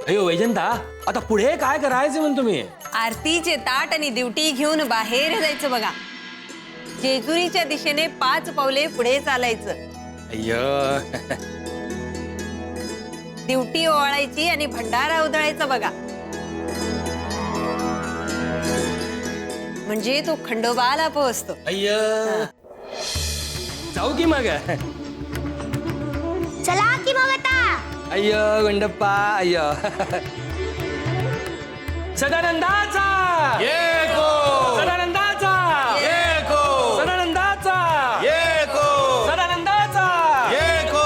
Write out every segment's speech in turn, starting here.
अयो वैजंता, आता पुढे काय करायचं म्हणतो मी? आरतीचे ताट आणि ड्युटी घेऊन बाहेर जायचं बघा. जेजुरीच्या दिशेने 5 पावले पुढे चालायचं. अय्यो ड्युटी ओवाळायची आणि भंडारा उधळायचा बघा. म्हणजे तो खंडोबाला पोहोचतो. अय्यो जाऊ की मग. चला की मग आता. अय्यो गुंडप्पा अय्यो. सदानंदाचा येको सदानंदाचा येको सदानंदाचा येको सदानंदाचा. येको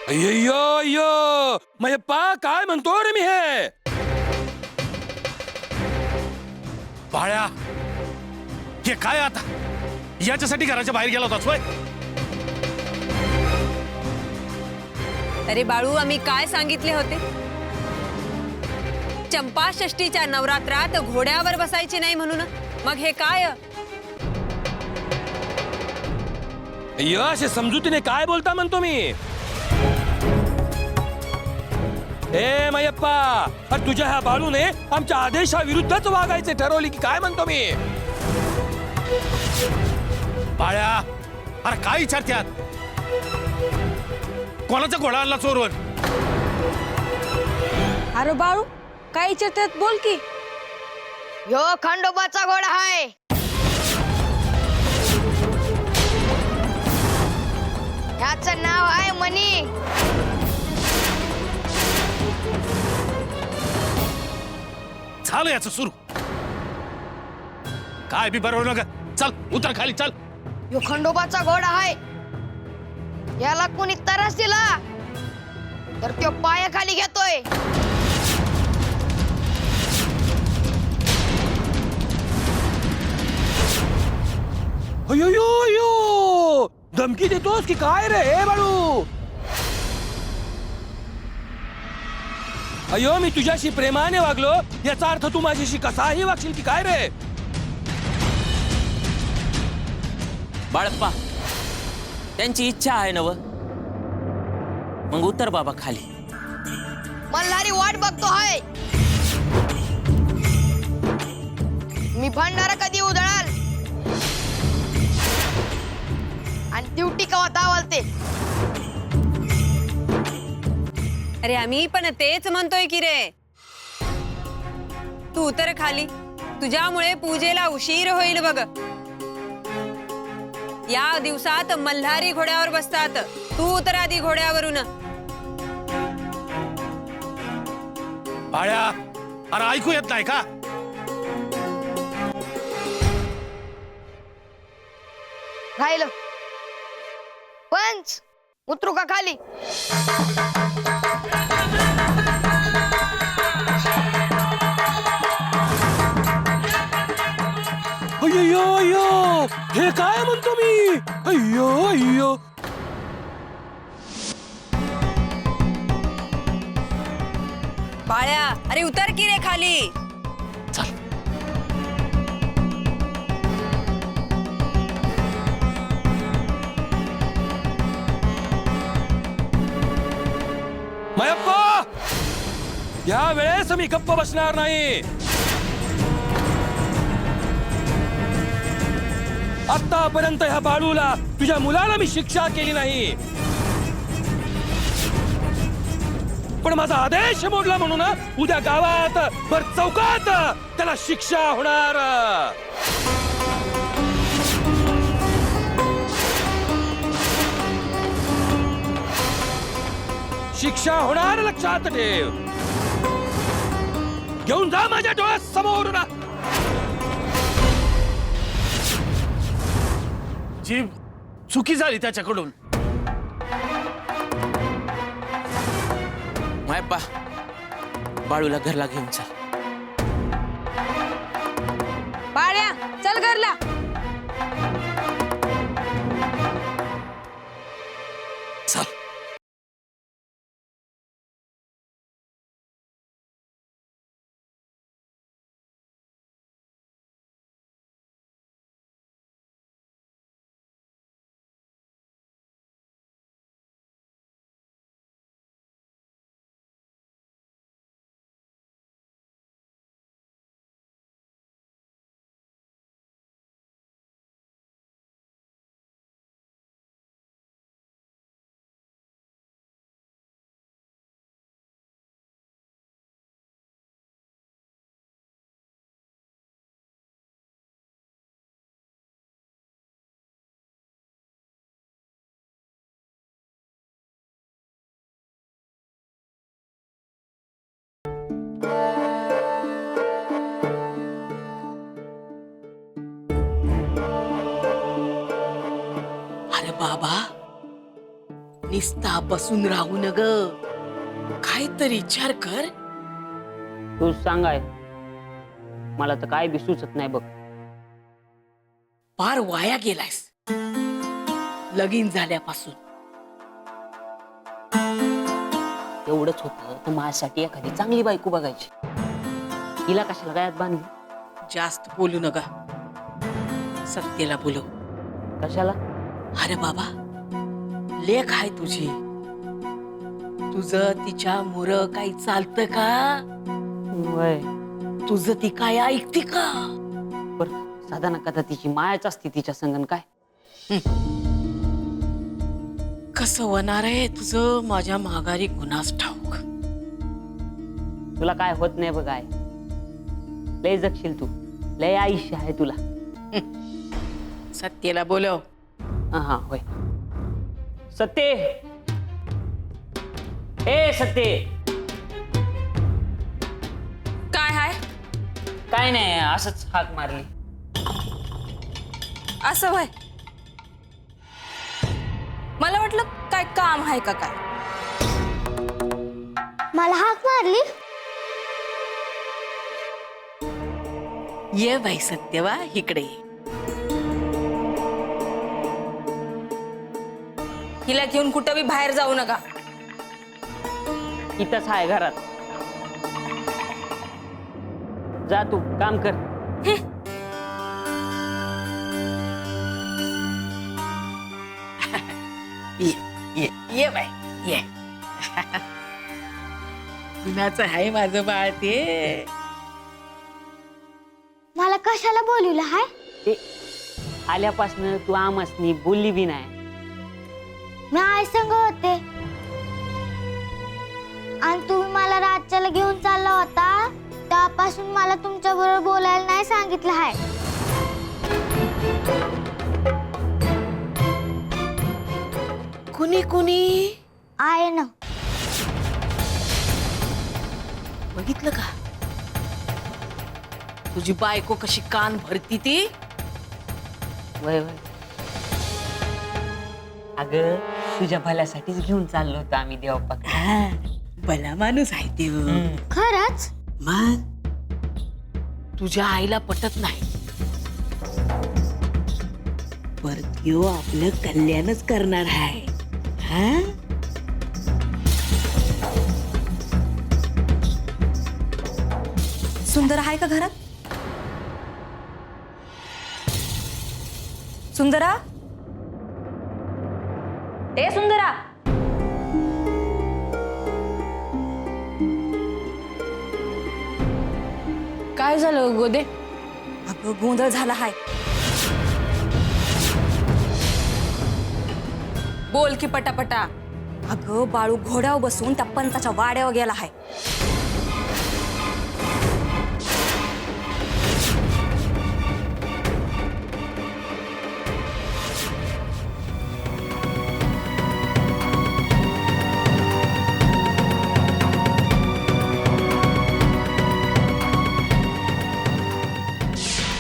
अय्यो अय्यो मयप्पा काय म्हणतो रे मी हे? बाळ्या, हे काय आता? याच्यासाठी घराच्या बाहेर गेला होतास वय? अरे बाळू, आम्ही काय सांगितले होते? चंपाषष्टीच्या नवरात्रात घोड्यावर बसायचे नाही म्हणून. मग हे काय? अय्यो असे समजुतीने काय बोलता म्हणतो मी? ए मयप्पा, अरे तुझ्या ह्या बाळूने आमच्या आदेशाविरुद्धच वागायचे ठरवले की काय म्हणतो मी? बाळ्या, अरे काय विचारत्यात? कोणाचा घोडा आणला चोरून? अरे बाळू, काय विचारतात बोल की. ह्यो खंडोबाचा घोडा आहे. ह्याचं नाव आहे मनी. झालं याचं सुरू. काय बी बरोबर नका. चल उतर खाली, चल. ह्यो खंडोबाचा घोडा आहे. याला कोणी त्रास दिला तर तो पायाखाली घेतोय. अय्यो अय्यो धमकी देतोस की काय रे हे बाळू? अय्यो मी तुझ्याशी प्रेमाने वागलो याचा अर्थ तू माझ्याशी कसाही वागशील की काय रे? बाळप्पा, त्यांची इच्छा आहे नव, मग उतर बाबा खाली. मल्हारी वाट बघतो आहे. मी भंडारा कधी उधळाल आणि ड्युटी कवा दावलते. अरे आम्ही पण तेच म्हणतोय की रे. तू उतर खाली. तुझ्यामुळे पूजेला उशीर होईल बघ. या दिवसात मल्हारी घोड्यावर बसतात. तू उतर आधी घोड्यावरून. बाळ्या, अरे ऐकू येत नाही का? राहिलं. पंच उतरू का खाली? अय्यो अय्यो हे काय म्हणतो मी? अय्यो अय्यो बाळ्या, अरे उतर की रे खाली. चल. मयप्पा, या वेळेस मी गप्प बसणार नाही. आतापर्यंत ह्या बाळूला तुझ्या मुलाला मी शिक्षा केली नाही, पण माझा आदेश मोडला म्हणून उद्या गावात भर चौकात त्याला शिक्षा होणार. शिक्षा होणार, लक्षात ठेव. घेऊन जा माझ्या डोळ्यासमोर. जी चुकी झाली त्याच्याकडून. मायप्पा, बाळूला घरला घेऊन चल. बाळ्या चल घरला. चल. अरे बाबा, निस्ता बसून राहू न ग, काहीतरी विचार कर. तू सांगाय, मला तर काय बी सुचत नाही बघ. पार वाया गेलायस लगीन झाल्यापासून. एवढंच होतं तर माझ्यासाठी एखादी चांगली बायको बघायची. हिला कशाला गळ्यात बांधली? जास्त बोलू नका, सत्तेला बोलव. कशाला? अरे बाबा, लेख आहे तुझी, तुझं तिच्या मोर काही चालतं का? वय तुझं ती काय ऐकते का? बर, साधा नका तर तिची मायाच असते तिच्या संगन काय. कसं होणार आहे तुझं माझ्या माघारी गुन्हाच ठाऊक. तुला काय होत नाही बघ. काय लय जगशील तू, लय आयुष्य आहे तुला. सत्तेला बोलव. हा होय. सत्ते, ए सत्ते. काय हाय? काय नाही, असंच हाक मारली. असं व्हाय, मला वाटलं काय काम आहे का काय. मला हाक मारली. ये बाई सत्यवा, इकडे ये. हिला घेऊन कुठं बी बाहेर जाऊ नका. इथंच आहे घरात. जा तू काम कर. ये बाई ये. कुणाचं आहे माझं बाळ ते? मला कशाला बोलवलं हाय? ते आल्यापासनं तू आमसनी बोलली बी नाही. मी आई संग होते आणि तुम्ही मला राज्याला घेऊन चालला होता, त्यापासून मला तुमच्या बरोबर बोलायला नाही सांगितलं हाय. कुणी कुणी आहे ना. बघितलं का तुझी बायको कशी कान भरती ती? वय वय. अगं तुझ्या भल्यासाठीच घेऊन चाललो होतो आम्ही देवपाकडे. हा, भला माणूस आहे ते. खरंच? मग तुझ्या आईला पटत नाही, पर त्यो आपलं कल्याणच करणार आहे. हा, सुंदर आहे का घरात? सुंदरा, ए सुंदरा. काय झालं गोदे? अगं गोंधळ झाला हाय. बोल की पटापटा. अगं बाळू घोड्यावर बसून त्या पंचाच्या वाड्यावर गेला हाय.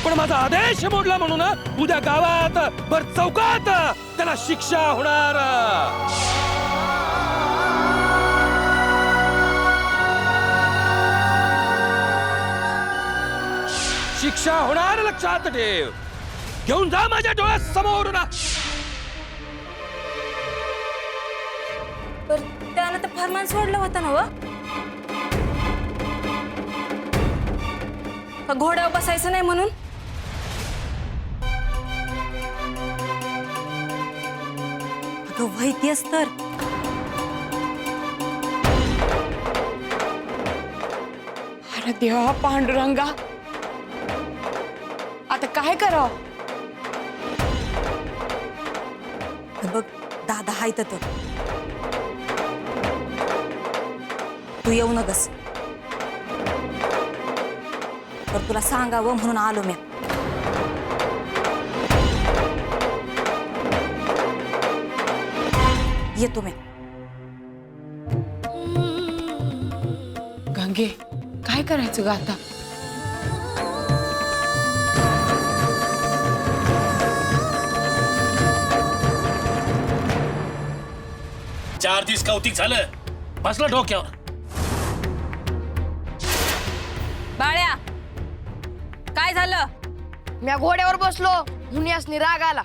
पण माझा आदेश मोडला म्हणून उद्या गावात भर चौकात त्याला शिक्षा होणार. शिक्षा होणार लक्षात ठेव. घेऊन जा माझ्या डोळ्यासमोर ना. पण त्यानं तर फरमान सोडलं होतं ना व? का घोड्यावर बसायचं नाही म्हणून? अगं व्हायतीयस तर. अरे देवा पांडुरंगा, आता काय करावं? बघ दादा हाय तर तू येऊ नकस. तर तुला सांगावं म्हणून आलो मी. येतो मी. गंगे, काय करायचं ग आता? चार दिवस कौतिक झालं, बसला डोक्यावर. बाळ्या, काय झालं? मी घोड्यावर बसलो म्हणून यासनी राग आला.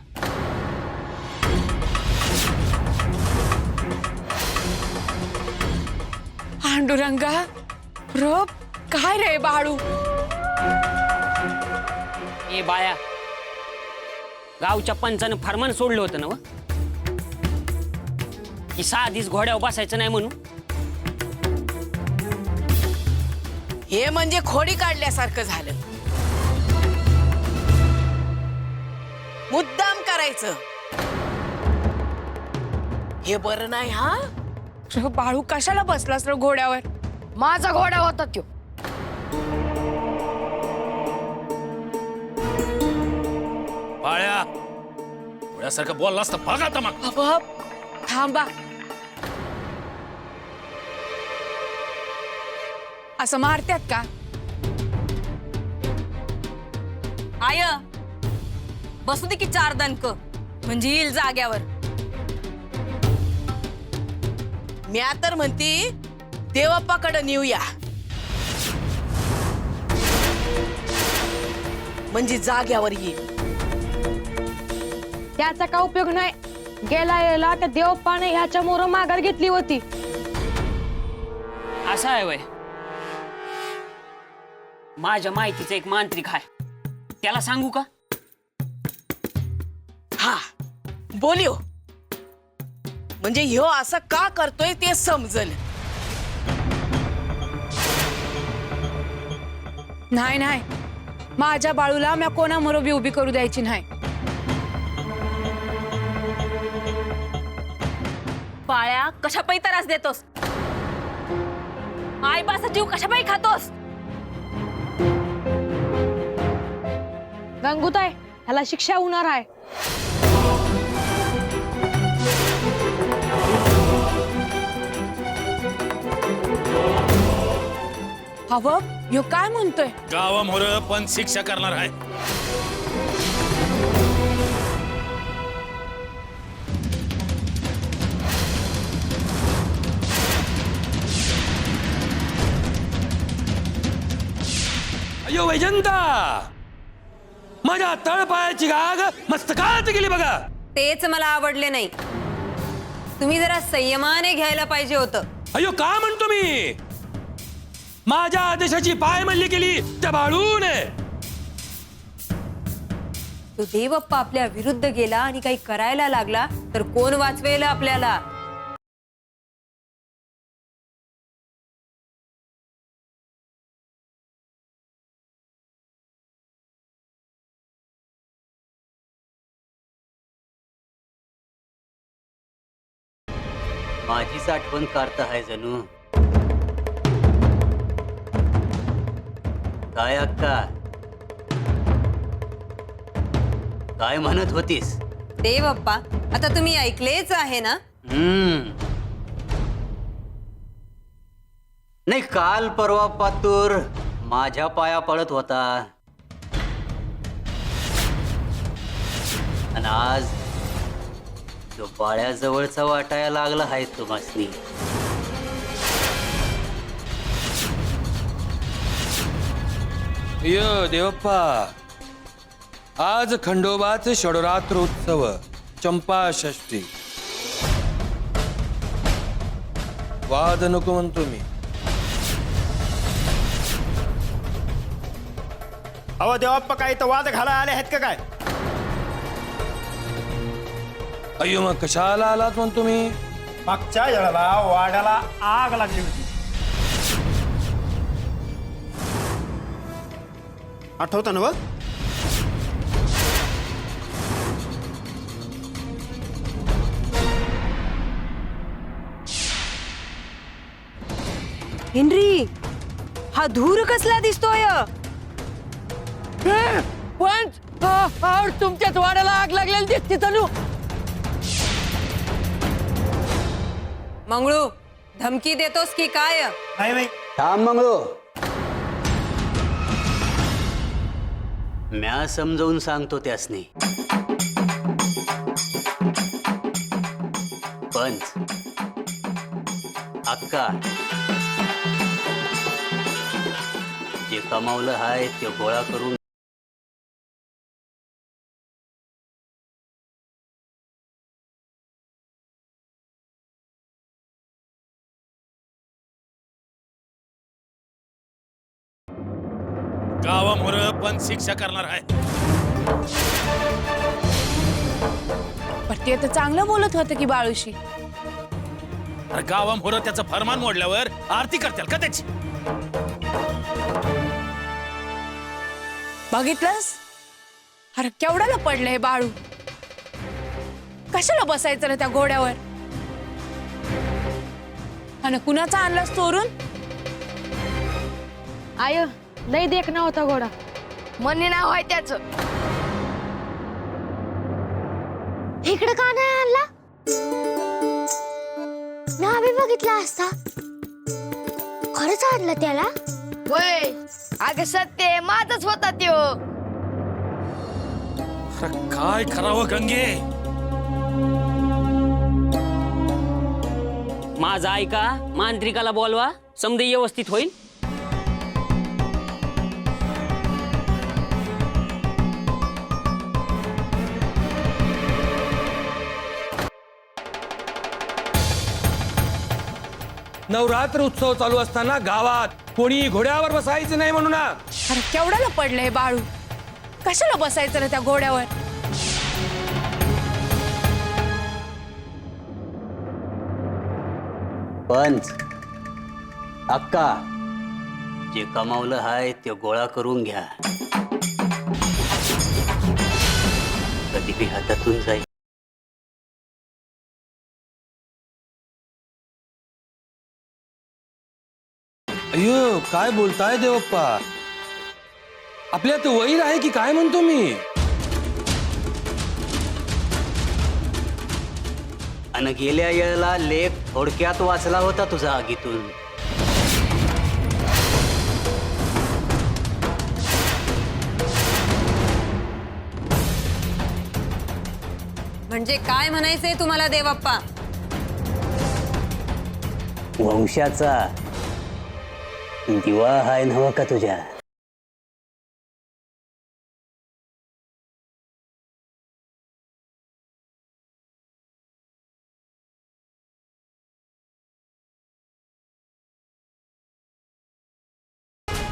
पांडुरंगा, रब काय रे बाळू? ए बाया, गावच्या पंचानं फरमान सोडलं होतं ना व? की 6 दिवस घोड्यावर बसायचं नाही म्हणून. हे म्हणजे खोडी काढल्यासारखं झालं. मुद्दाम करायचं हे बरं नाही. हा र बाळू, कशाला बसलास र घोड्यावर? माझा घोडा होता त्यो. बाळ्या, थोड्यासारखं बोललास तर बघ आता मग. बाबा थांबा. असं मारत्यात का? आय बसू दे की 4 दणक म्हणजे येईल जाग्यावर. मी तर म्हणती देवप्पाकडे नेऊया, म्हणजे जाग्यावर येईल. त्याचा काय उपयोग नाही. गेला याला त्या देवप्पाने ह्याच्या मोर माघार घेतली होती. असं आहे वय. माझ्या माहितीचा एक मांत्रिक आहे, त्याला सांगू का? हा बोलियो, म्हणजे ह्यो असं का करतोय ते समजल. नाही नाही, माझ्या बाळूला मी कोणामोर बी उभी करू द्यायची नाही. बाळ्या, कशापायी त्रास देतोस? आई बासा जीव कशापायी खातोस? गंगूताई, ह्याला शिक्षा होणार आहे. हवं ह्यो काय म्हणतोय? गावामोर पण शिक्षा करणार आहे. अयो वैजंता, माझ्या तळपायाची गाग मस्तकात गेली बघा. तेच मला आवडले नाही. तुम्ही जरा संयमाने घ्यायला पाहिजे होतं. अयो का म्हणतो मी? माझ्या आदेशाची पायमल्ली केली त्या बाळूने. तो देवप्पा आपल्या विरुद्ध गेला आणि काही करायला लागला तर कोण वाचवेल आपल्याला? माझीच आठवण काढत आहे जणू. काय अक्का, काय म्हणत होतीस? देवप्पा, आता तुम्ही ऐकलेच आहे ना? नाही, काल परवा पातूर माझ्या पाया पडत होता आणि आज जो बाळ्याजवळचा वाटायला लागला आहे तुम्हासनी. य देवप्पा, आज खंडोबाचे षडरात्र उत्सव, चंपा षष्ठी. वाद नको म्हणतो मी. अहो देवाप्पा, काही तर वाद घाला आले आहेत का काय? अय्यो, मग कशाला आलात म्हणतो मी? मागच्या वेळेला वाड्याला आग लागली होती, आठवतं ना? व हेनरी, हा धूर कसला दिसतोय? पण तुमच्याच वाड्याला आग लागलेली दिसते तनू. मंगळू, धमकी देतोस की काय? नाही नाही, थांब मंगळू, म्या समजावून सांगतो त्यासनी. पंच, अक्का, जे कमावलं आहे ते गोळा करून गावामोर पण शिक्षा करणार आहे. पण ते तर चांगलं बोलत होतं की बाळूशी. अरे गावामोर त्याचं फरमान मोडल्यावर आरती करतील का त्याची? बघितलंस? अरे केवढ्याला पडलं हे बाळू. कशाला बसायचं रे त्या घोड्यावर? आणि कुणाचा आणलास चोरून? आय लय देखना होता घोडा. मनी नाव आहे त्याच. इकडे का नाही आणला? नावे बघितला असता. खरंच आणलं त्याला? वय अगं सत्य माझच होता त्यो. अरे काय करावं गंगे? माझा ऐका, मांत्रिकाला बोलवा, समधी व्यवस्थित होईल. नवरात्र उत्सव चालू असताना गावात कोणी घोड्यावर बसायचं नाही म्हणून. अरे केवढ्याला पडलं हे बाळू. कशाला बसायचं रे त्या घोड्यावर? पंच, अक्का, जे कमावलं आहे ते गोळा करून घ्या. कधी बी हातातून जाईल. अय्यो, काय बोलताय देवप्पा? आपल्यात वैर आहे की काय म्हणतो मी? आणि गेल्या वेळेला लेख थोडक्यात वाचला होता तुझा आगीतून. म्हणजे काय म्हणायचंय तुम्हाला देवप्पा? वंशाचा दिवा हाय नव्ह का तुझ्या?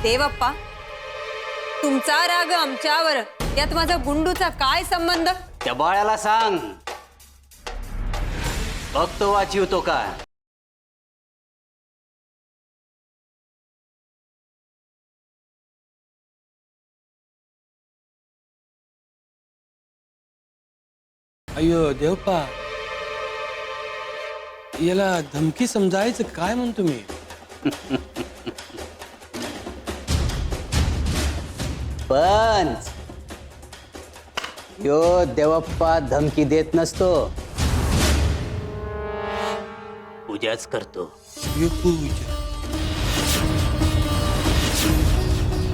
देवप्पा, तुमचा राग आमच्यावर, यात माझा गुंडूचा काय संबंध? त्या बाळाला सांग, बघतो वाचिवतो का. अय्यो देवप्पा, याला धमकी समजायचं काय म्हणतो मी? पंच यो देवप्पा धमकी देत नसतो, पूजाच करतो.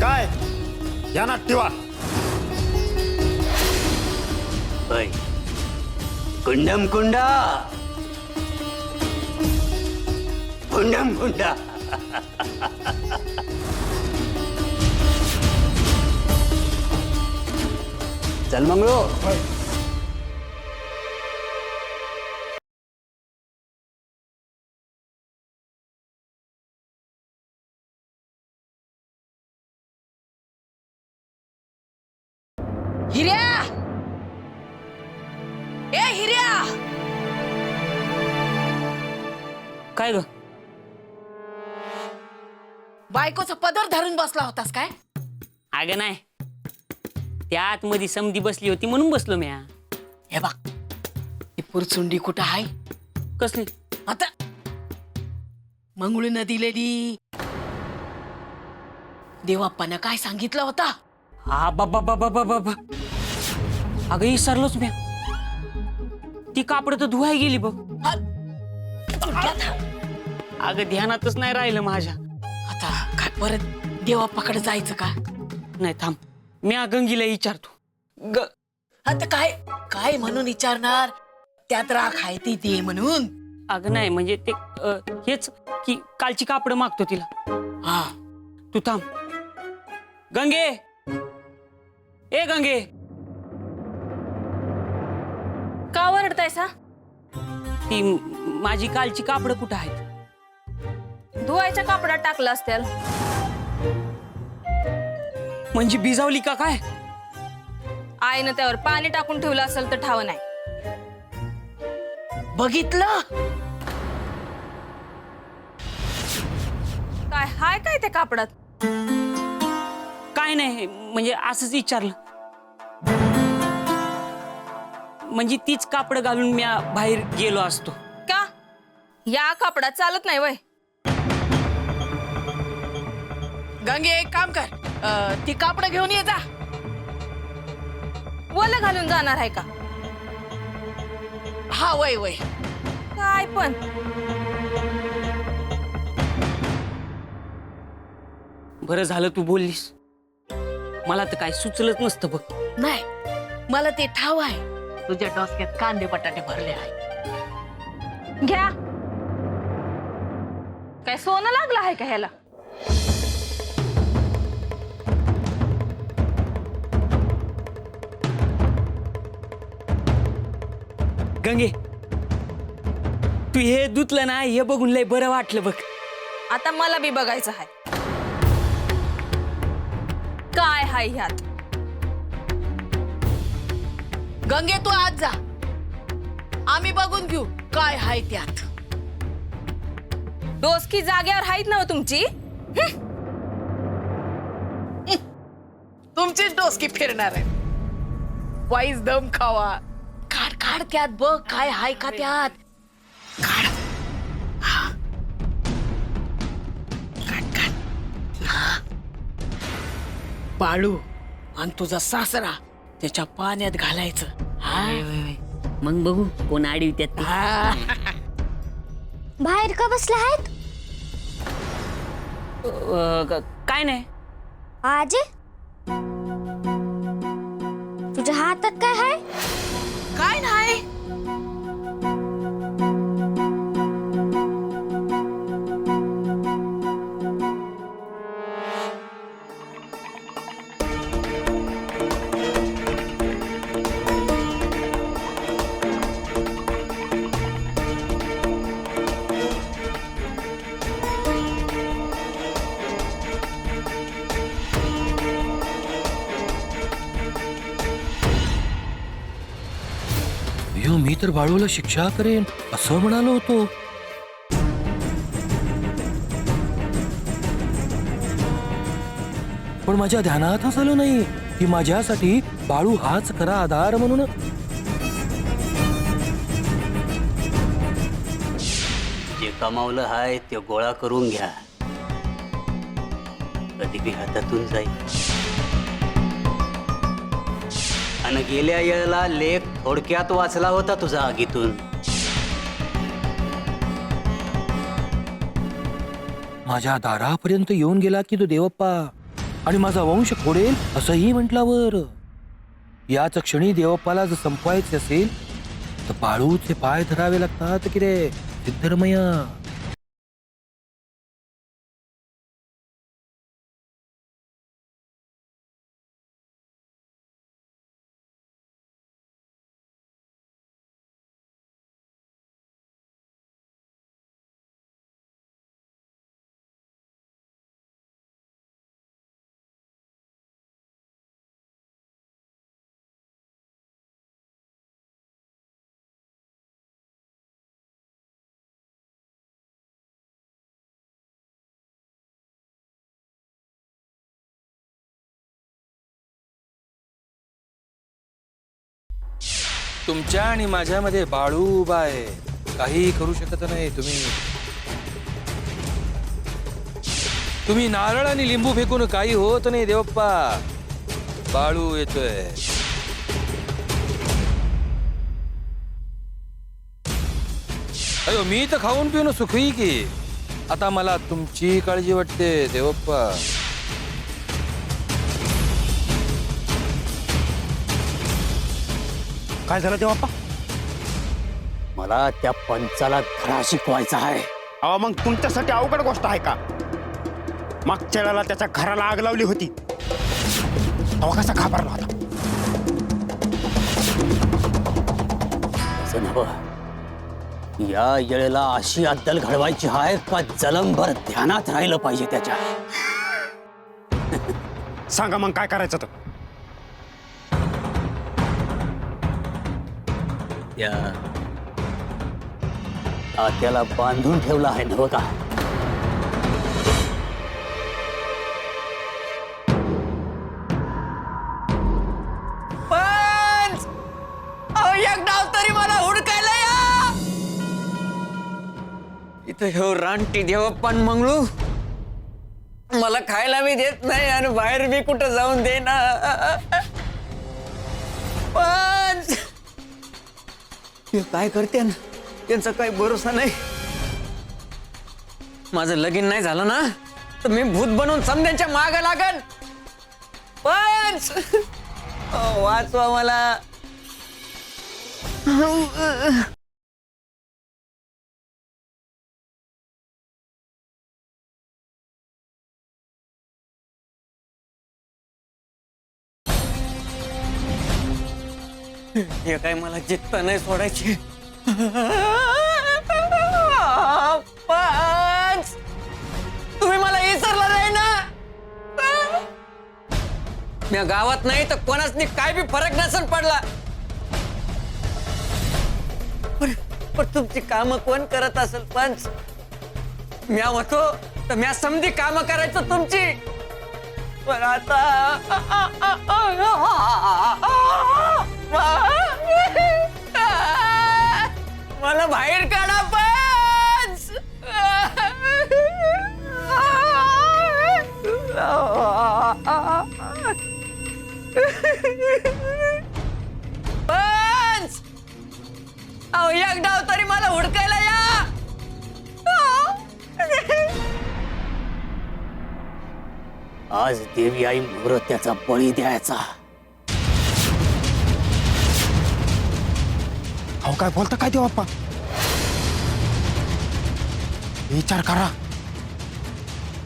काय या ना ठेवा. होय, कुंडम कुंडा, कुंडम कुंडा. चल मंगळू. हिऱ्या, ए हिऱ्या, काय ग? बायकोचा पदर धरून बसला होतास काय? अगं नाही, त्या आतमध्ये समधी बसली होती म्हणून बसलो मी. हे बघ, ती पुरचुंडी कुठं आहे? कसली? आता मंगळूनं दिलेली. देवाप्पानं काय सांगितलं होता? हा बाबा बाबा बाबा बा. अगं विसरलोच मी. ती कापड तर धुवाय गेली बघ. अगं ध्यानातच नाही राहिलं माझ्या. आता काय परत देवाप्पाकडे जायचं का? नाही थांब, मी गंगीला विचारतो. आता काय काय म्हणून विचारणार? त्यात राख आहे ती दे म्हणून. अगं नाही म्हणजे ते हेच की कालची कापड मागतो तिला. हा, तू थांब. गंगे, ए गंगे. का ओरडतायसा? ती माझी कालची कापड कुठं आहेत? धुवायच्या कापडात टाकलं असतील. म्हणजे भिजावली का काय? आईनं त्यावर पाणी टाकून ठेवलं असेल तर ठाव नाही. बघितलं? काय हाय काय त्या कापडात? काय नाही म्हणजे असंच विचारलं. म्हणजे तीच कापड घालून मी बाहेर गेलो असतो. का या कापडात चालत नाही वय? गंगे एक काम कर, ती कापड घेऊन ये जा. वलं घालून जाणार आहे का? हा वय वय. काय पण बरं झालं तू बोललीस, मला तर काय सुचलंच नसतं बघ. नाही, मला ते ठाव आहे. तुझ्या डोसक्यात कांदे बटाटे भरले आहे. घ्या. काय सोनं लागलं आहे का ह्याला? गंगे, तू हे धुतलं ना, हे बघून लय बरं वाटलं बघ. आता मला बी बघायचं आहे काय हाय ह्यात. गंगे तू आज जा, आम्ही बघून घेऊ काय हाय त्यात. डोसकी जागेवर आहेत ना हो तुमची? तुमची डोसकी फिरणार आहे. वाईस दम खावा. काढ काढ त्यात बघ काय हाय का त्यात. काढ. हा. काढ काढ. हा. बाळू आणि तुझा सासरा त्याच्या पाण्यात घालायचं. हा. मग बघू कोण आडवी त्यात. हा. बाहेर का बसला आहेत? काय नाही. आजी, तुझ्या हातात काय आहे? काय नाही. मी तर बाळूला शिक्षा करेन असं म्हणालो होतो. पण माझ्या ध्यानातच आलं नाही की माझ्यासाठी बाळू हाच खरा आधार म्हणून. कमावलं हाय ते गोळा करून घ्या. कधी बी हातातून जाईल. आणि गेल्या वेळेला लेख थोडक्यात वाचला होता तुझा आगीतून. माझ्या दारापर्यंत येऊन गेला की तो देवप्पा आणि माझा वंश खोडेल असंही म्हटल्यावर याच क्षणी देवप्पाला जर संपवायचे असेल तर बाळूचे पाय धरावे लागतात की रे सिद्धरमया. तुमच्या आणि माझ्यामध्ये बाळू उभा आहे. काही करू शकत नाही तुम्ही नारळ आणि लिंबू फेकून काही होत नाही देवप्पा. बाळू येतोय. अयो मी तर खाऊन पिऊन सुखी की. आता मला तुमची काळजी वाटते देवप्पा. काय झालं देवप्पा? मला त्या पंचाला धडा शिकवायचा आहे. अहो मग तुमच्यासाठी अवघड गोष्ट आहे का? मागच्या वेळेला त्याच्या घराला आग लावली होती तेव्हा कसा घाबरला होता? असं नव्हं. या वेळेला अशी अद्दल घडवायची आहे का जलमभर ध्यानात राहिलं पाहिजे त्याच्या. सांगा मग काय करायचं तर. त्या तात्याला बांधून ठेवला आहे नव्ह का? एक डाव तरी मला हुडकायला या. इथं ह्यो रानटी देवप्पा मंगळू मला खायला मी देत नाही आणि बाहेर मी कुठं जाऊन देना. पण हे काय करते ना, त्यांचा काही भरोसा नाही. माझं लगीन नाही झालं ना तर मी भूत बनून समद्यांच्या माग लागन. पण वाचवा मला. हे काय मला जित्त नाही सोडायची. पंच तुम्ही मला विसरला नाही ना. मी गावात नाही तर कोणाच काय बी फरक नसेल पडला. पण तुमची कामं कोण करत असेल पंच? म्या होतो तर म्या समधी कामं करायचं तुमची. पण आता मला बाहेर काढा पंच. पंच अहो एक डाव तरी मला हुडकायला या. आज देवी आई मोर त्याचा बळी द्यायचा. अहो काय बोलता काय देवप्पा? विचार करा.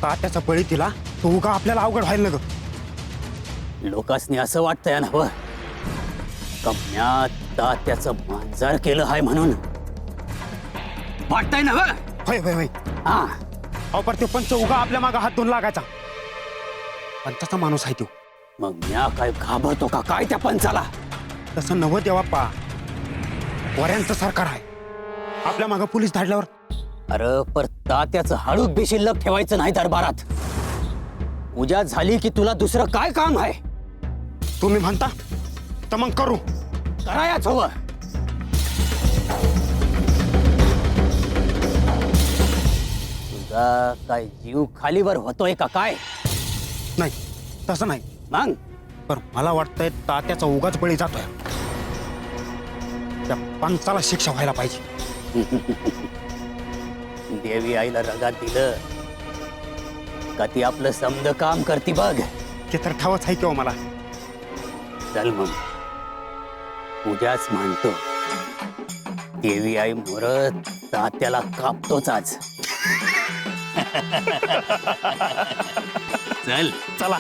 तात्याचा बळी दिला तो उगा आपल्याला अवघड व्हायला नको. लोकांनी असं वाटतंय ना व कम्यात तात्याचं मांजर केलं आहे म्हणून वाटतंय ना व. होय होय होय. हा अहो पण ते पंच उगा आपल्या मागे हात धुवून लागायचा. पंचाचा माणूस आहे तो. मग म्या काय घाबरतो का काय त्या पंचाला? तसं नव्हं देवप्पा. वऱ्यांचं सरकार आहे. आपल्या मागे पोलीस धाडल्यावर. अरे पर तात्याचं हळूच बी शिल्लक ठेवायचं नाही दरबारात. उद्या झाली की तुला दुसरं काय काम आहे? तुम्ही म्हणता तर मग करू. करायच हवं. तुझा काय जीव खालीवर होतोय का काय? नाही तसं नाही, मग पण मला वाटतंय तात्याचा उगाच बळी जातोय. त्या पंचाला शिक्षा व्हायला पाहिजे. देवी आईला रगात दिलं का ती आपलं समद काम करती बघ. ते तर ठावच आहे किंवा मला. चल मग उद्याच म्हणतो देवी आई मोरत तात्याला कापतोच आज. चल चला.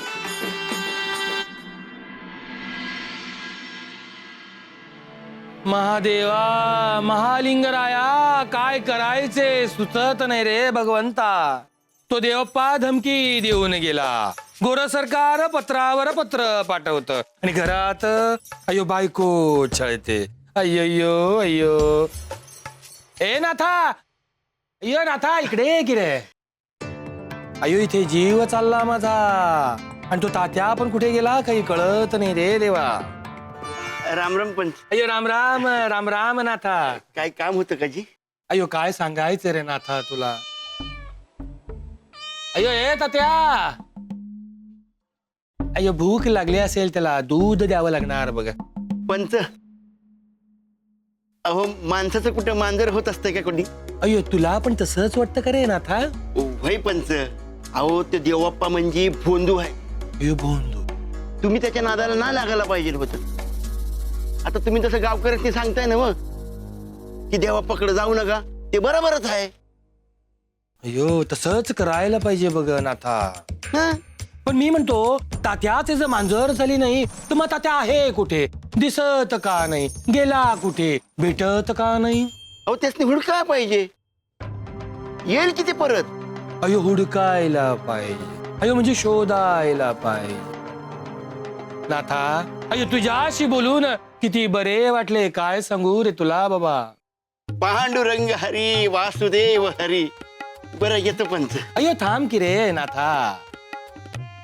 महादेवा महालिंगराया, काय करायचे सुचत नाही रे भगवंता. तो देवप्पा धमकी देऊन गेला. गोर सरकार पत्रावर पत्र पाठवत आणि घरात अयो बायको छळते. अय्यो अय्यो. ए नाथा, अय्यो नाथा, इकडे ये की रे. अयो इथे जीव चालला माझा. आणि तो तात्या पण कुठे गेला काही कळत नाही रे देवा. राम राम पंच. अयो राम राम राम राम नाथा. काय काम होतं का जी? अयो काय सांगायचं रे नाथा तुला. अयो ए तात्या, अयो भूक लागली असेल त्याला दूध द्यावं लागणार बघ. पंच, अहो माणसाचं कुठं मांजर होत असतंय का कोणी? अयो तुला पण तसंच वाटतं का रे नाथा? वय पंच, अहो ते देवप्पा म्हणजे भोंदू आहे. अयो भोंदू. तुम्ही त्याच्या नादाला ना लागायला पाहिजे होतं. आता तुम्ही तसं गावकऱ्यांनी सांगताय ना मग की देवप्पाकडे जाऊ नका, ते बरोबरच आहे. अयो तसंच करायला पाहिजे बघ नाथा. हं? पण मी म्हणतो तात्याचे जर मांजर झाली नाही तर मग तात्या आहे कुठे? दिसत का नाही? गेला कुठे? भेटत का नाही? अहो त्यासनी हुडकाय पाहिजे, येईल किती परत. अयो हुडकायला पाहिजे. अयो म्हणजे शोधायला पाहिजे. नाथा, अयो तुझ्याशी बोलून किती बरे वाटले, काय सांगू रे तुला बाबा. पांडुरंग हरी वासुदेव हरी. बरं येतो पंच. अयो थांब की रे नाथा.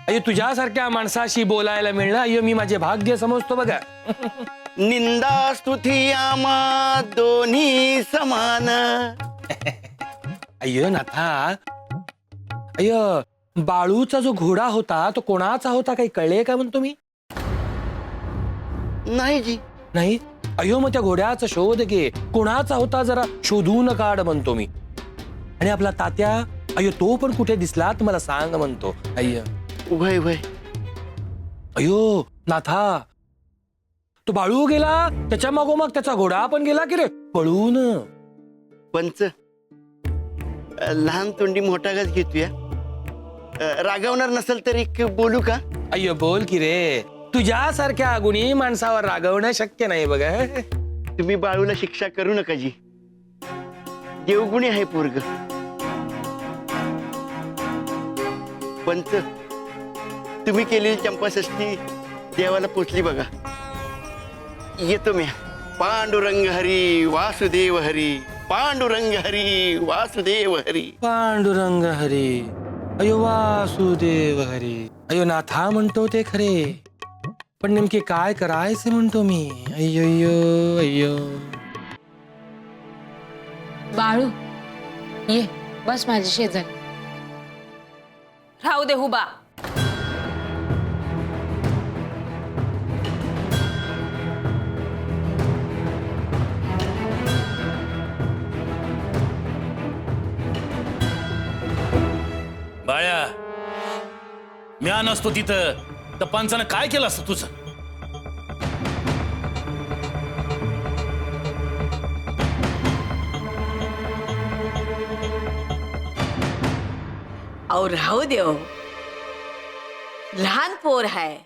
अयो तुझ्यासारख्या माणसाशी बोलायला मिळणं अयो मी माझे भाग्य समजतो बघा. निंदा स्तुती आम्हा दोन्ही समान. अय्यो नाथा, अय्यो बाळूचा जो घोडा होता तो कोणाचा होता काही कळले का म्हणतो मी? नाही जी. नाही? अय्यो मग त्या घोड्याचा शोध घे, कोणाचा होता जरा शोधून काढ म्हणतो मी. आणि आपला तात्या, अय्यो तो पण कुठे दिसला तर मला सांग म्हणतो. अय्य वय वय. अय्यो नाथा, तो बाळू गेला त्याच्या मागोमाग त्याचा घोडा पण गेला की रे पळून. पंच, लहान तोंडी मोठा घास घेतोया. रागवणार नसेल तर एक बोलू का? अय्यो बोल की रे. तुझ्यासारख्या गुणी माणसावर रागवणं शक्य नाही बघ. तुम्ही बाळूला शिक्षा करू नका जी, देवगुणी आहे पोरग. पंच, तुम्ही केलेली चंपाषष्ठी देवाला पोचली बघा. येतो मी. पांडुरंग हरी वासुदेव हरी. पांडुरंग हरी वासुदेव हरी. पांडुरंग हरी अयो वासुदेव हरी. अयो नाथा म्हणतो ते खरे, पण नेमके काय करायचे म्हणतो मी. अय्यो अय्यो अय्यो. बाळू ये बस माझ्या शेजारी. राहू दे हुबा. बाळ्या, म्या नसतो तिथं तर पंचानं काय केलं असतं तुझं? अहो राहू देव, लहान पोर आहे,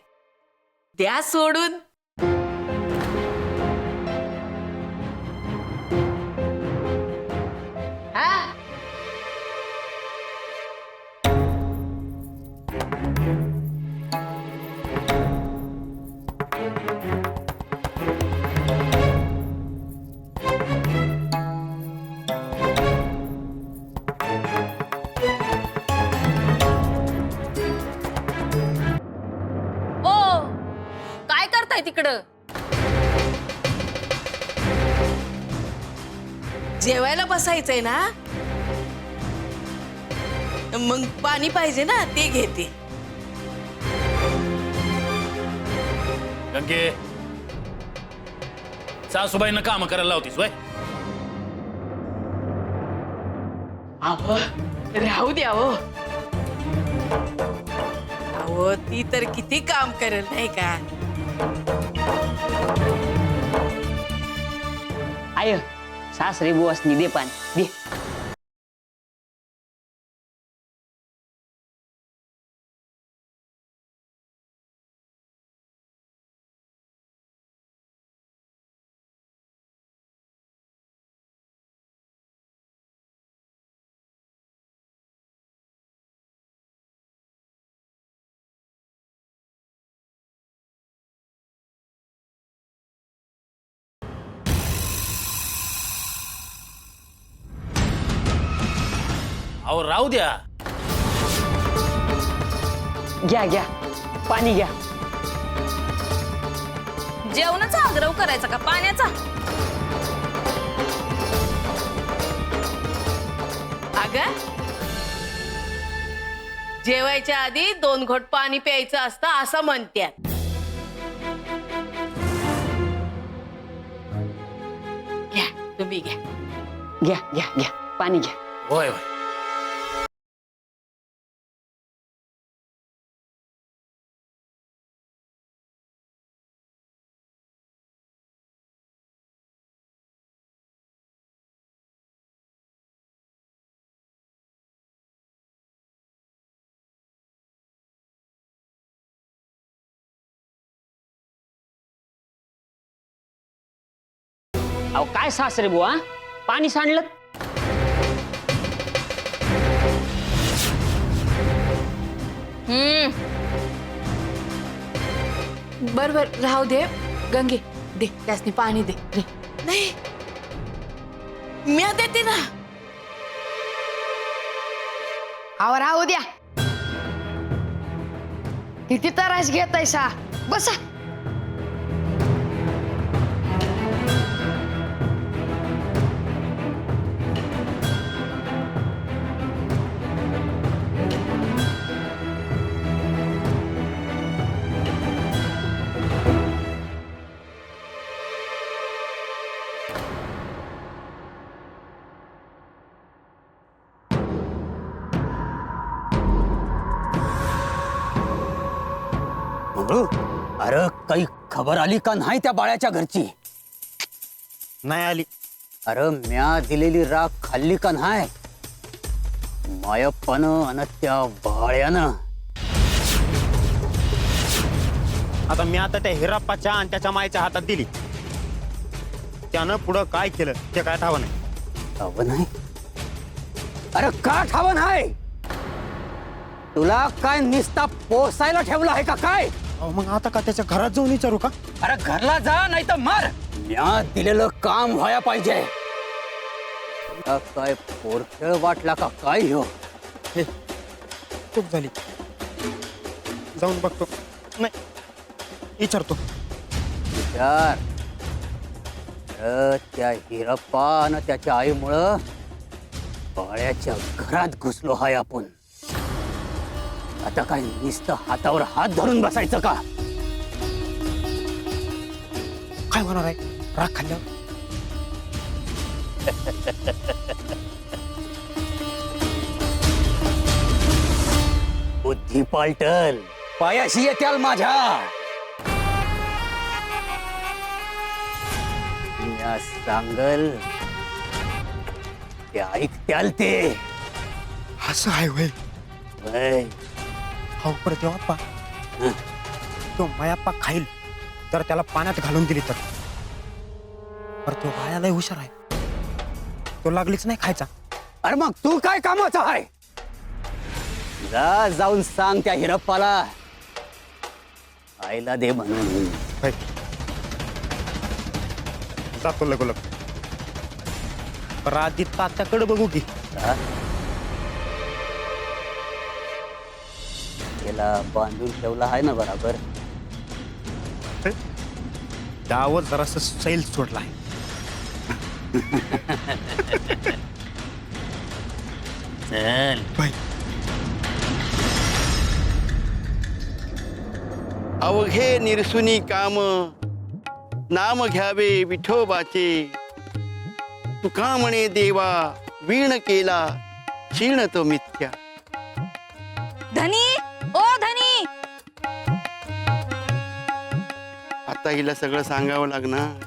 द्या सोडून. हा तिकडं जेवायला बसायचंय ना? मग पाणी पाहिजे ना, ते घेते. गंगे, सासूबाईंना काम करायला लावतीस वय? अहो राहू द्या हो. अहो ती तर किती काम करेल नाही का. आय सासरे बुवासनी दे पाणी दे. अहो राहू द्या. घ्या घ्या पाणी घ्या. जेवणाचा आग्रह करायचा का पाण्याचा? अगं जेवायच्या आधी 2 घोट पाणी प्यायचं असतं असं म्हणतात. घ्या तुम्ही घ्या. घ्या घ्या घ्या पाणी घ्या. होय होय. अहो काय सासरे बुवा पाणी सांडलं. बर बर राहू दे. गंगे दे त्यासनी पाणी दे. दे. नाही मी देते ना. अहो राहू द्या. किती त्रास घेतायसा. बसा. अरे काही खबर आली का नाही त्या बाळ्याच्या घरची? नाही आली. अरे म्या दिलेली राख खाल्ली का नाही? मायप्पानं आणि त्या बाळ्यानं. आता मी आता त्या हिराप्पाच्या आणि त्याच्या मायच्या हातात दिली. त्यानं पुढं काय केलं ते काय ठाव नाही. ठाव नाही? अरे का ठाव नाही? तुला काय निस्ता पोसायला ठेवलं आहे का काय? मग आता का त्याच्या घरात जाऊन विचारू का? अरे घरला जा नाही तर मार. म्या दिलेलं काम व्हाया पाहिजे. तुला काय पोरखेळ वाटला का काय हो? हे चूक झाली. जाऊन बघतो. नाही विचारतो. विचार. त्या हिरप्पा आणि त्याच्या आईमुळं बाळ्याच्या घरात घुसलो हाय आपण. आता काय नुसतं हातावर हात धरून बसायचं का? काय होणार आहे राग खाल्ल्यावर? बुद्धी पालटल. पायाशी येत्याल माझ्या. या सांगल ते ऐकत्याल ते. असं आहे होय. वय. हो पण तेव्हा अप्पा तो मायाप्पा खाईल तर त्याला पाण्यात घालून दिली तर. पर तो बायाला हुशार आहे. तो लागलीच नाही खायचा. अरे मग तू काय कामाचा आहे? जा जाऊन सांग त्या हिरप्पाला आईला दे म्हणून. होय. जातो लगोलग. पर आधी तात्याकडे बघू की. हा? त्याला बांधून ठेवला आहे ना बराबर? डावच जरासं सैल सोडला आहे. चल. होय. अवघे निरसुनी काम नाम घ्यावे विठोबाचे तुका म्हणे देवा वीण केला क्षीण तो मिथ्या. धनी ओ धनी. आता हिला सगळं सांगावं लागणार.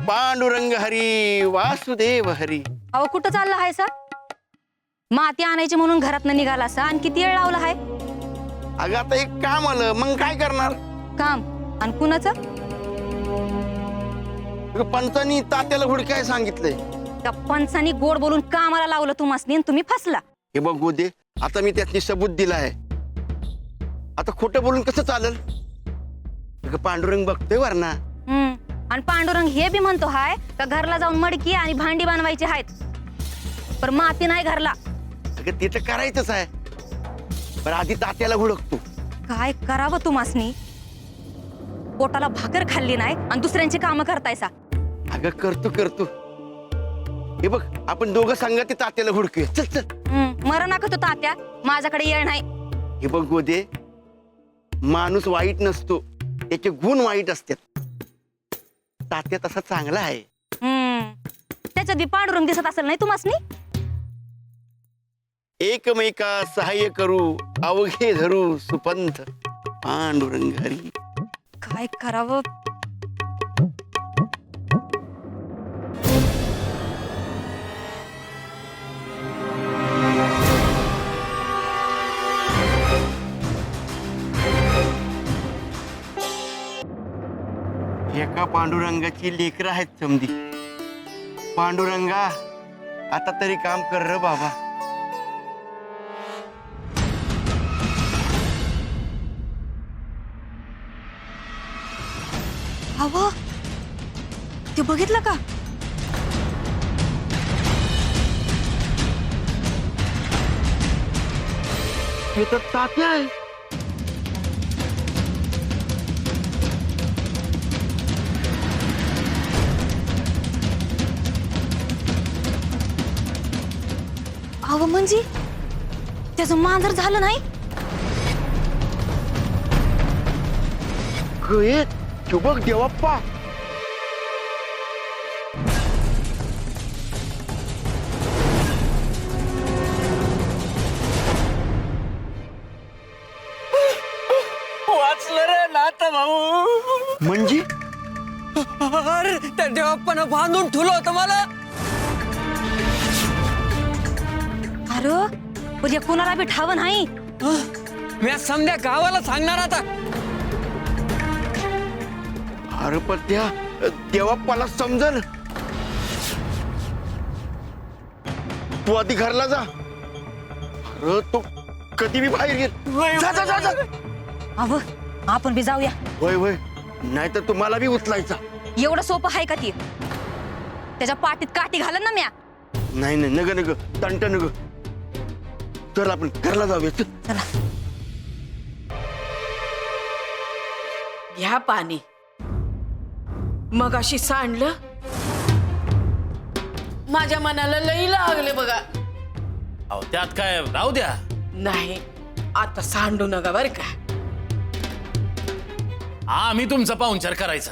पांडुरंग हरी वासुदेव हरी. अहो कुठं चालला आहे सा? माती आणायची म्हणून घरातनं निघाला सा आणि किती वेळ लावला आहे? अगं आता एक काम आलं मग काय करणार. काम आणि कुणाचं? अगं पंचांनी तात्याला हुडकाय सांगितलंय. त्या पंचांनी गोड बोलून कामाला लावलं तुम्हासनी आणि तुम्ही फसला. हे बघू दे आता मी त्यातनी सबूत दिला आहे. आता खोटं बोलून कसं चालेल. अगं पांडुरंग बघतोय वर ना. आणि पांडुरंग हे बी म्हणतो हाय का घरला जाऊन मडकी आणि भांडी बनवायची आहेत पण माती नाही घरला. अगं ते तर करायचंच आहे पण आधी तात्याला हुडकतो. काय करावं तुम्हासनी? पोटाला भाकर खाल्ली नाही आणि दुसऱ्यांची कामं करतायसा. अगं करतो हे बघ आपण दोघं सांगा ते तात्याला हुडकूया. चल चल. मरण नका तो तात्या, माझ्याकडे येळ नाही. हे बघ गोदे माणूस वाईट नसतो त्याचे गुण वाईट असतात. तात्या तसा चांगला आहे. त्याच्यात बी पांडुरंग दिसत असेल नाही तुम्हासनी. एकमेका सहाय्य करू अवघे धरू सुपंथ पांडुरंग हरी. काय करावं? एका पांडुरंगाची लेकरं आहेत समधी. पांडुरंगा आता तरी काम कर र बाबा. अहो ते बघितलं का? हे तर तात्या आहे. अहो म्हणजे त्याचं मांजर झालं नाही. बघ देवाप्पा. वाचलं रे नाता भाऊ. म्हणजे अरे त्या देवाप्पानं बांधून ठेवलं होतं मला. अरे पण या कोणाला बी ठाव नाही. मी समध्या गावाला सांगणार आता. अरे पण त्या देवाप्पाला समजल. तू आधी घरला जा. अरे तो कधी बी बाहेर गेल. जा जा जा जा. अव आपण बी जाऊया. होय होय नाही तर तुम्हाला बी उचलायचा. एवढं सोपं आहे का ती? त्याच्या पाठीत काठी घालन ना म्या. नाही नाही नग नग तंट नग. चल आपण घरला जाऊया. चला. घ्या पाणी. मग अशी सांडलं माझ्या मनाला लई लागले बघा. अहो त्यात काय राहू द्या. नाही आता सांडू नका बर का. आम्ही तुमचा पाहुणचार करायचा.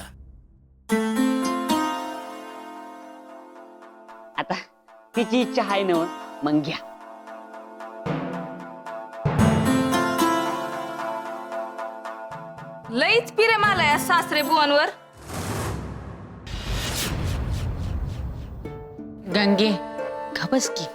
आता तिची इच्छा आहे ना मग घ्या. लईच प्रेम आलाय सासरे बुवांवर. गंगे खबस की.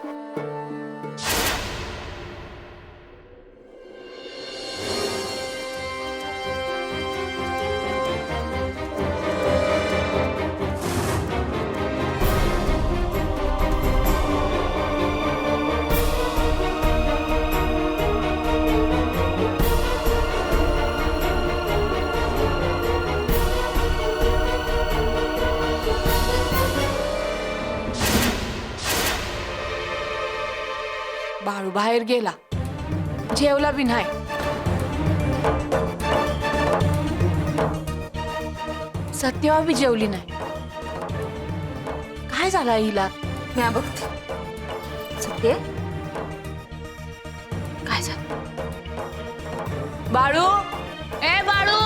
बाळू बाहेर गेला. जेवला बी नाही. सत्यवा बी जेवली नाही. काय झालं हिला? म्या बघते. सत्य काय झालं? बाळू ए बाळू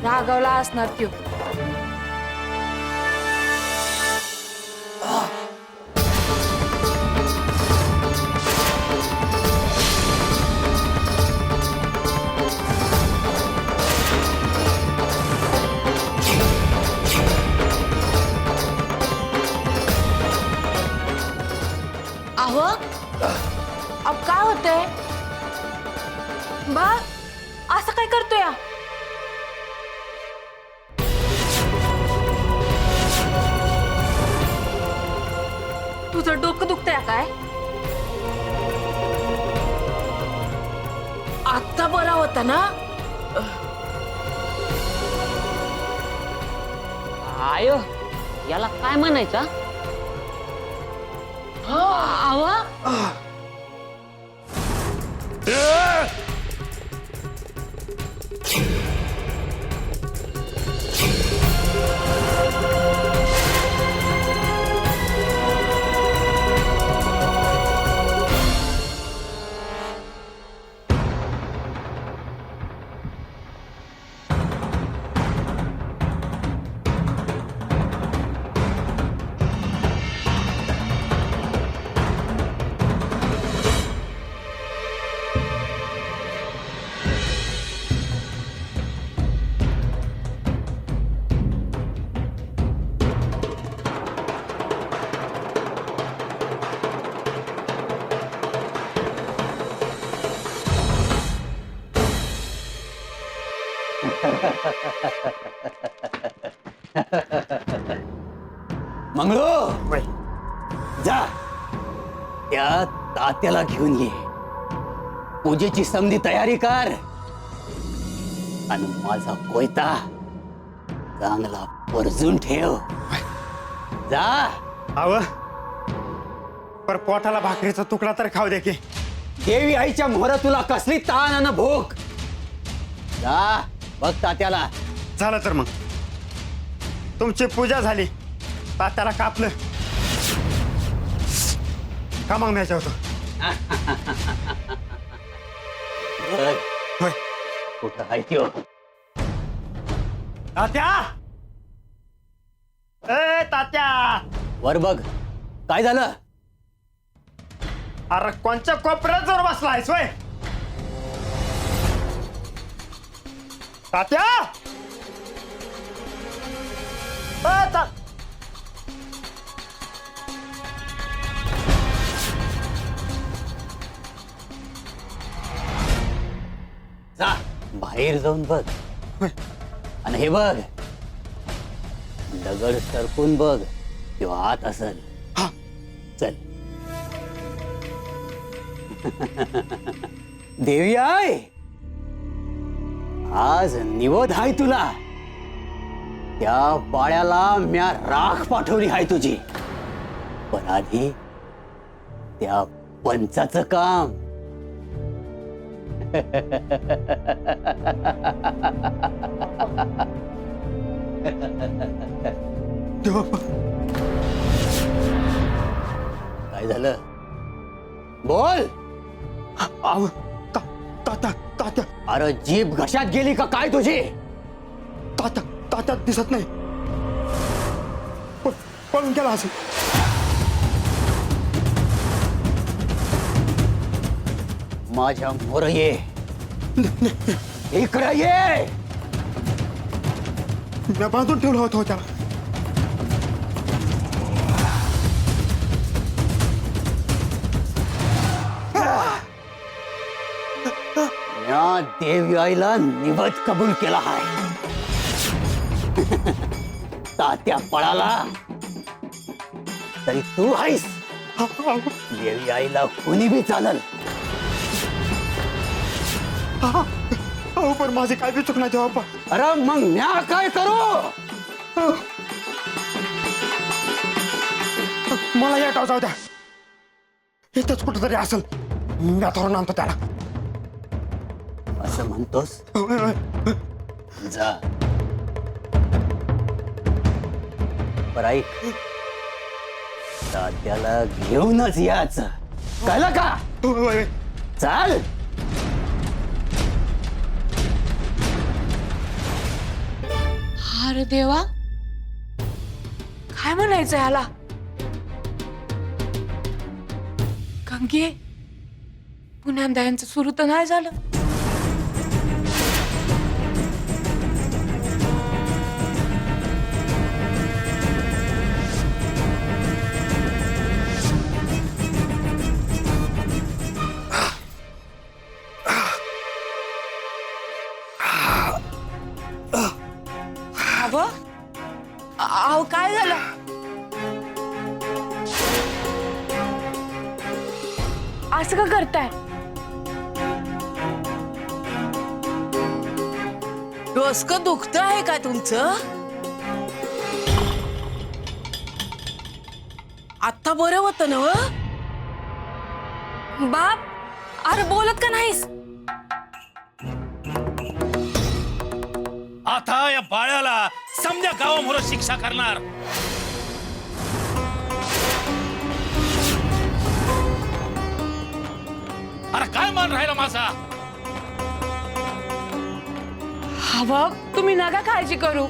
रागावला असणार त्यो. अहो अब काय होतंय बा असं काय करतोय हा? तुझं डोकं दुखतंय काय? आता बरा होता ना? आयो याला काय म्हणायचं? आवा मंगळू जा त्या तात्याला घेऊन ये. पूजेची समधी तयारी कर आणि माझा कोयता चांगला परजून ठेव. जा. आव पर पोटाला भाकरीचा तुकडा तर खाऊ दे की. देवी आईच्या मोहरा तुला कसली ताण आणि भूक. जा बघ तात्याला. झालं तर मग तुमची पूजा झाली, तात्याला कापलं का मग न्यायचं होतं. होय कुठं आहे त्यो? तात्या, ए तात्या, वर बघ काय झालं. अरे कोणच्या कोपऱ्यात जोर बसला आहेस वय तात्या. जा बाहेर जाऊन बघ आणि हे बघ दगड सरकून बघ किंवा आत असेल. चल. देवी आहे आज निवद आहे तुला. त्या बाळ्याला म्या राख पाठवली आहे तुझी, पण आधी त्या पंचाचं काम. काय झालं बोल. आव तात्या तात्या, अरे जीभ घशात गेली का काय तुझी? तात्या तात्या दिसत नाही, पळून गेला असेल. माझ्या मोर ये, इकडे ये. मी बांधून ठेवलं होतं त्याला. या देवी आईला निवद कबूल केला आहे. तात्या पळाला तरी तू आहेस. देवी आईला कुणी बी चालल. अहो पण माझे काय बी चुकणार तेव्हा. अरे मग म्या काय करू? मला या टाव जाऊ द्या, इथंच कुठंतरी असेल. मी धरून आणतो त्याला. असं म्हणतोस? जा. बरं ऐक, तात्याला घेऊनच याच, कळलं का? चाल. अरे देवा, काय म्हणायचं ह्याला? गंगे, पुण्यांदा यांचं सुरू तर नाही झालं. अहो काय झालं? असं का करताय? डोसकं दुखत आहे का तुमचं? आता बरं होतं ना? बाप, अरे बोलत का नाहीस? आता या बाळ्याला समजा गावामोर शिक्षा करणार. अरे काय मान राहिला माझा? हा बाप, तुम्ही नका काळजी करू.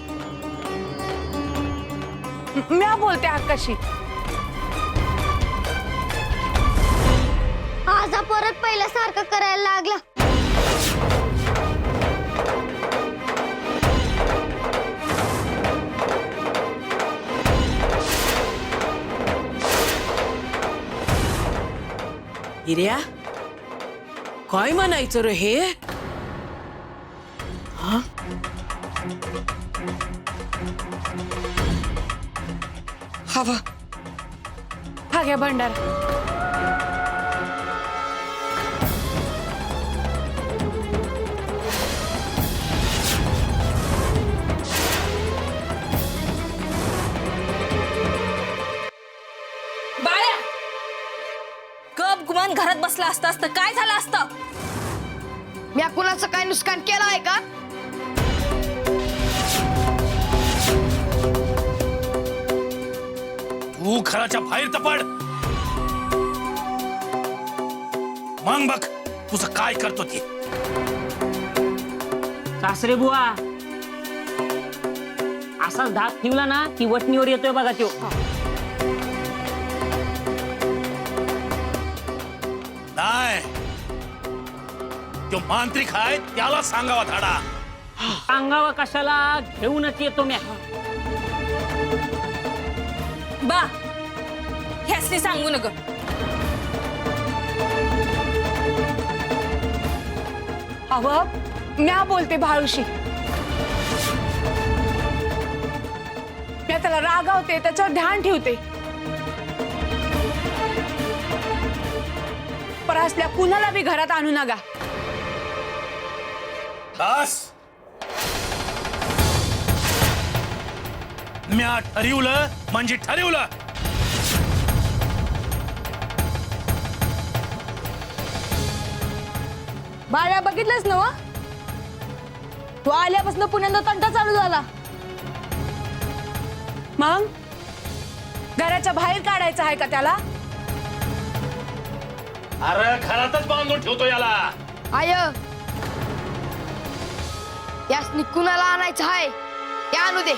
म्या बोलते हक्काशी. आज हा परत पहिल्यासारखं करायला लागला. हिऱ्या, काय म्हणायचं रे हे? हा? हवा, हा घ्या भंडारा. बाळ्या, गप गुमान घरात बसला असतास तर काय झालं असतं? म्या कुणाचं काय नुकसान केलं आहे का? तू घराच्या बाहेर तर पड. मग बघ तुझं काय करतो ते. सासरे बुवा, असाच धाक ठेवला ना की वटणीवर येतोय बघा त्यो. नाही, तो मांत्रिक आहे त्याला सांगावा धाडा. सांगावा कशाला, घेऊनच येतो म्या. बा, ह्यासनी सांगू नका. अहो, म्या बोलते भाळूशी. म्या त्याला रागावते, त्याच्यावर ध्यान ठेवते. पर असल्या कुणाला बी घरात आणू नका. बस, म्या ठरवलं म्हणजे ठरवलं. बाळ्या, बघितलंच ना? तू आल्यापासून पुण्यांदा तंटा चालू झाला. मग घराच्या बाहेर काढायचं आहे का त्याला? अरे घरातच बांधून ठेवतो याला. आय, यासनी कुणाला आणायचं आहे ते आणू दे.